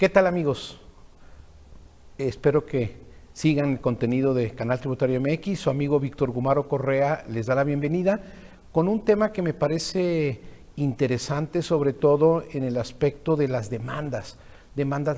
¿Qué tal, amigos? Espero que sigan el contenido de Canal Tributario MX. Su amigo Víctor Gumaro Correa les da la bienvenida con un tema que me parece interesante, sobre todo en el aspecto de las demandas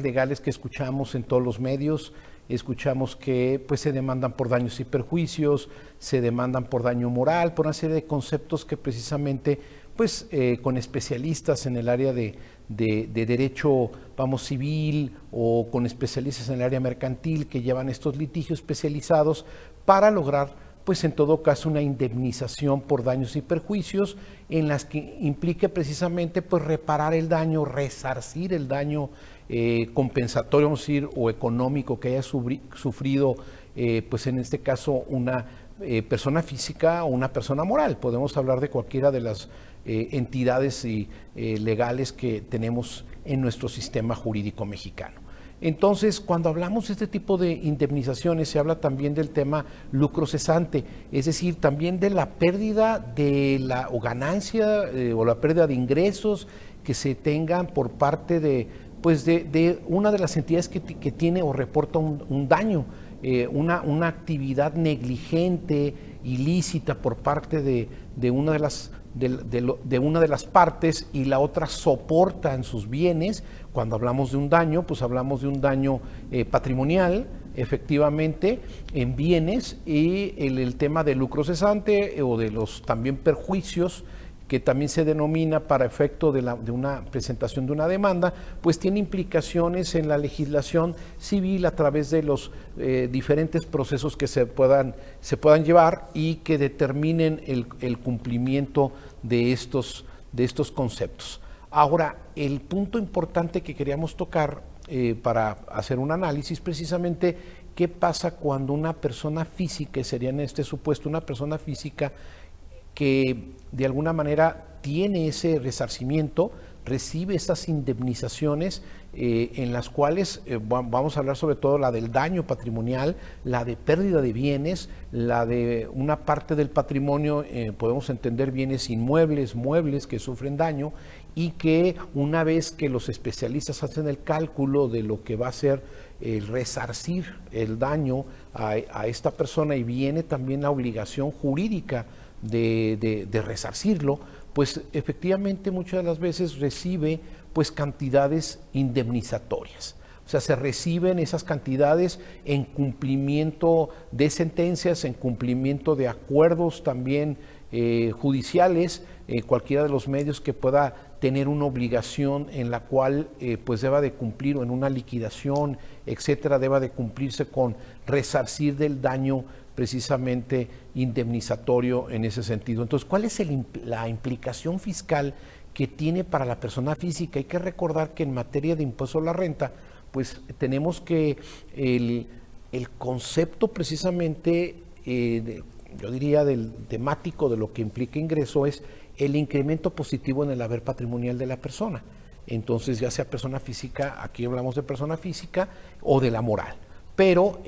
legales que escuchamos en todos los medios. Escuchamos que pues, se demandan por daños y perjuicios, se demandan por daño moral, por una serie de conceptos que precisamente pues, con especialistas en el área de derecho, vamos, civil, o con especialistas en el área mercantil que llevan estos litigios especializados para lograr, pues en todo caso, una indemnización por daños y perjuicios en las que implique precisamente pues reparar el daño, resarcir el daño compensatorio, vamos a decir, o económico que haya sufrido, pues en este caso, una persona física o una persona moral. Podemos hablar de cualquiera de las entidades legales que tenemos en nuestro sistema jurídico mexicano. Entonces, cuando hablamos de este tipo de indemnizaciones, se habla también del tema lucro cesante, es decir, también de la pérdida de la o ganancia o la pérdida de ingresos que se tengan por parte de, pues de una de las entidades que tiene o reporta un daño, una actividad negligente, ilícita por parte de una de las partes, y la otra soporta en sus bienes. Cuando hablamos de un daño, pues hablamos de un daño patrimonial, efectivamente, en bienes, y el tema del lucro cesante o de los también perjuicios, que también se denomina para efecto de una presentación de una demanda, pues tiene implicaciones en la legislación civil a través de los diferentes procesos que se puedan llevar y que determinen el cumplimiento de estos conceptos. Ahora, el punto importante que queríamos tocar para hacer un análisis, precisamente, ¿qué pasa cuando una persona física, sería en este supuesto una persona física que de alguna manera tiene ese resarcimiento, recibe esas indemnizaciones en las cuales vamos a hablar sobre todo la del daño patrimonial, la de pérdida de bienes, la de una parte del patrimonio, podemos entender bienes inmuebles, muebles que sufren daño, y que una vez que los especialistas hacen el cálculo de lo que va a ser el resarcir el daño a esta persona, y viene también la obligación jurídica de resarcirlo, pues efectivamente muchas de las veces recibe pues cantidades indemnizatorias. O sea, se reciben esas cantidades en cumplimiento de sentencias, en cumplimiento de acuerdos también judiciales, cualquiera de los medios que pueda tener una obligación en la cual pues deba de cumplir, o en una liquidación, etcétera, deba de cumplirse con resarcir del daño precisamente indemnizatorio en ese sentido. Entonces, ¿cuál es la implicación fiscal que tiene para la persona física? Hay que recordar que en materia de impuesto a la renta, pues tenemos que el concepto precisamente, yo diría, del temático de lo que implica ingreso es el incremento positivo en el haber patrimonial de la persona. Entonces, ya sea persona física, aquí hablamos de persona física, o de la moral. Pero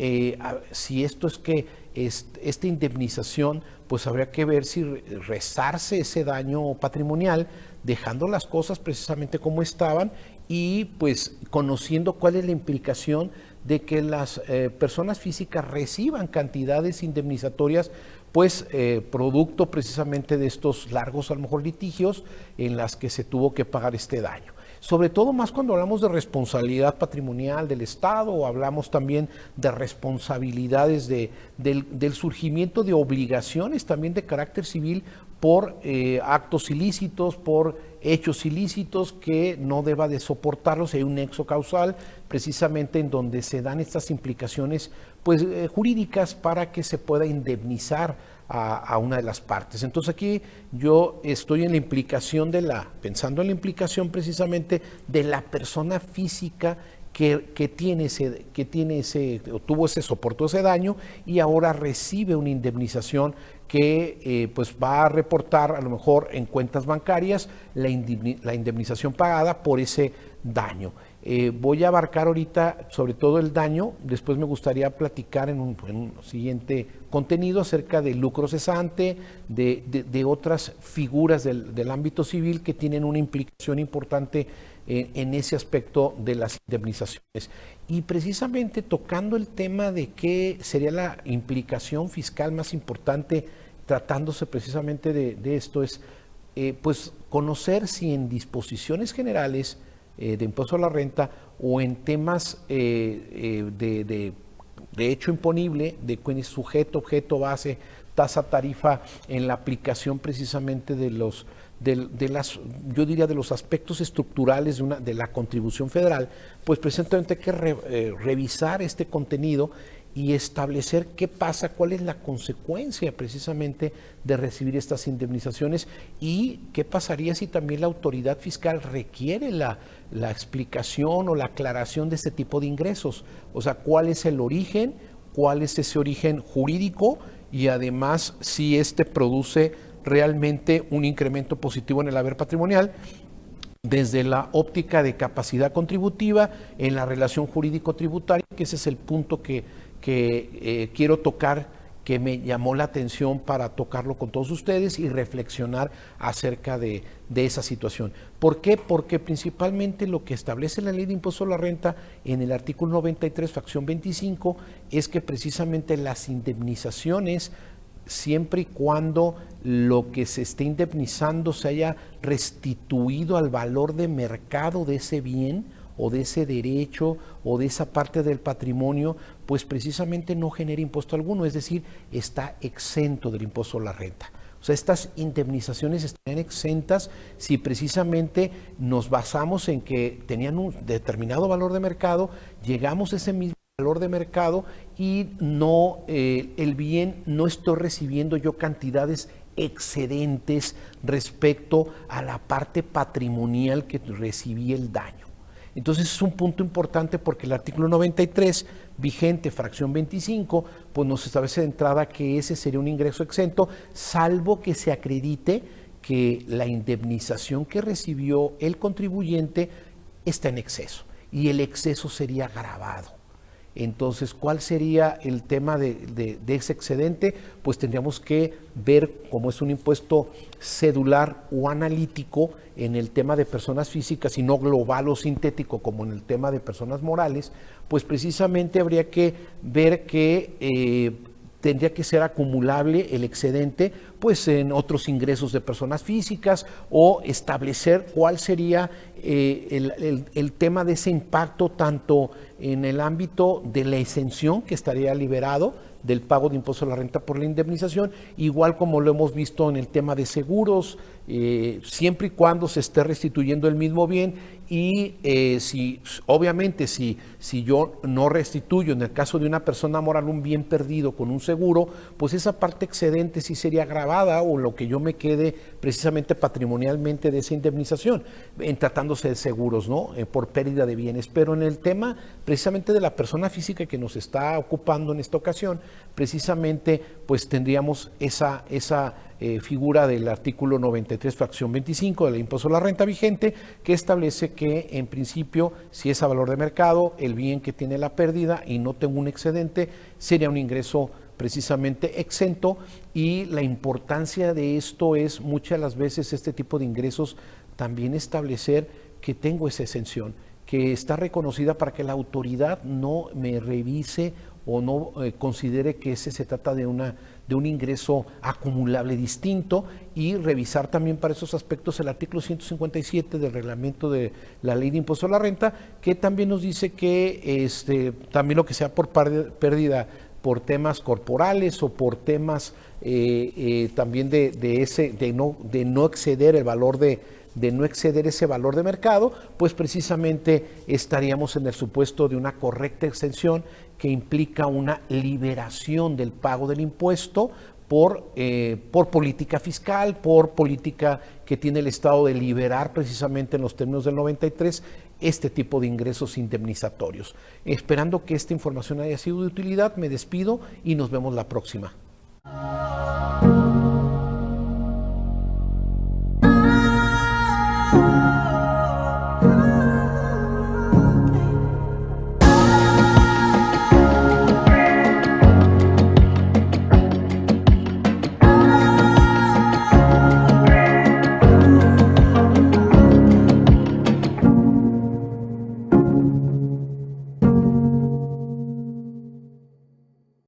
si esto es que esta indemnización, pues habría que ver si resarce ese daño patrimonial, dejando las cosas precisamente como estaban, y pues conociendo cuál es la implicación de que las personas físicas reciban cantidades indemnizatorias, pues producto precisamente de estos largos, a lo mejor, litigios en las que se tuvo que pagar este daño. Sobre todo más cuando hablamos de responsabilidad patrimonial del Estado, o hablamos también de responsabilidades del surgimiento de obligaciones también de carácter civil por actos ilícitos, por hechos ilícitos que no deba de soportarlos. Hay un nexo causal precisamente en donde se dan estas implicaciones pues, jurídicas para que se pueda indemnizar a una de las partes. Entonces aquí yo estoy en la implicación pensando en la implicación precisamente de la persona física que tuvo ese, soportó ese daño, y ahora recibe una indemnización que pues va a reportar a lo mejor en cuentas bancarias la indemnización pagada por ese daño. Voy a abarcar ahorita sobre todo el daño, después me gustaría platicar en un siguiente contenido acerca del lucro cesante, de otras figuras del ámbito civil que tienen una implicación importante en ese aspecto de las indemnizaciones. Y precisamente tocando el tema de qué sería la implicación fiscal más importante, tratándose precisamente de esto, es pues conocer si en disposiciones generales de impuesto a la renta o en temas de hecho imponible, de quién es sujeto, objeto, base, tasa, tarifa, en la aplicación precisamente de los yo diría de los aspectos estructurales de la contribución federal, pues precisamente hay que revisar este contenido y establecer qué pasa, cuál es la consecuencia precisamente de recibir estas indemnizaciones y qué pasaría si también la autoridad fiscal requiere la explicación o la aclaración de este tipo de ingresos. O sea, cuál es el origen, cuál es ese origen jurídico y además si este produce realmente un incremento positivo en el haber patrimonial desde la óptica de capacidad contributiva en la relación jurídico-tributaria, que ese es el punto que quiero tocar, que me llamó la atención para tocarlo con todos ustedes y reflexionar acerca de esa situación. ¿Por qué? Porque principalmente lo que establece la Ley de Impuesto a la Renta en el artículo 93, fracción 25, es que precisamente las indemnizaciones, siempre y cuando lo que se esté indemnizando se haya restituido al valor de mercado de ese bien o de ese derecho o de esa parte del patrimonio, pues precisamente no genera impuesto alguno, es decir, está exento del impuesto a la renta. O sea, estas indemnizaciones están exentas si precisamente nos basamos en que tenían un determinado valor de mercado, llegamos a ese mismo valor de mercado y no el bien no estoy recibiendo yo cantidades excedentes respecto a la parte patrimonial que recibí el daño. Entonces es un punto importante porque el artículo 93 vigente, fracción 25, pues nos establece de entrada que ese sería un ingreso exento, salvo que se acredite que la indemnización que recibió el contribuyente está en exceso y el exceso sería gravado. Entonces, ¿cuál sería el tema de ese excedente? Pues tendríamos que ver cómo es un impuesto cedular o analítico en el tema de personas físicas y no global o sintético como en el tema de personas morales, pues precisamente habría que ver que tendría que ser acumulable el excedente pues en otros ingresos de personas físicas o establecer cuál sería el tema de ese impacto tanto en el ámbito de la exención que estaría liberado del pago de impuesto a la renta por la indemnización, igual como lo hemos visto en el tema de seguros, siempre y cuando se esté restituyendo el mismo bien y obviamente si yo no restituyo en el caso de una persona moral un bien perdido con un seguro, pues esa parte excedente sí sería agravada o lo que yo me quede precisamente patrimonialmente de esa indemnización, en tratándose de seguros, ¿no? Por pérdida de bienes. Pero en el tema precisamente de la persona física que nos está ocupando en esta ocasión, precisamente pues tendríamos esa figura del artículo 93, fracción 25 del impuesto a la renta vigente, que establece que en principio, si es a valor de mercado, el bien que tiene la pérdida y no tengo un excedente, sería un ingreso precisamente exento, y la importancia de esto es muchas de las veces este tipo de ingresos también establecer que tengo esa exención, que está reconocida para que la autoridad no me revise o no considere que ese se trata de un ingreso acumulable distinto, y revisar también para esos aspectos el artículo 157 del reglamento de la Ley de Impuesto a la Renta, que también nos dice que también lo que sea por pérdida por temas corporales o por temas también de no exceder el valor de no exceder ese valor de mercado, pues precisamente estaríamos en el supuesto de una correcta exención que implica una liberación del pago del impuesto por política fiscal, por política que tiene el Estado de liberar precisamente en los términos del 93 este tipo de ingresos indemnizatorios. Esperando que esta información haya sido de utilidad, me despido y nos vemos la próxima.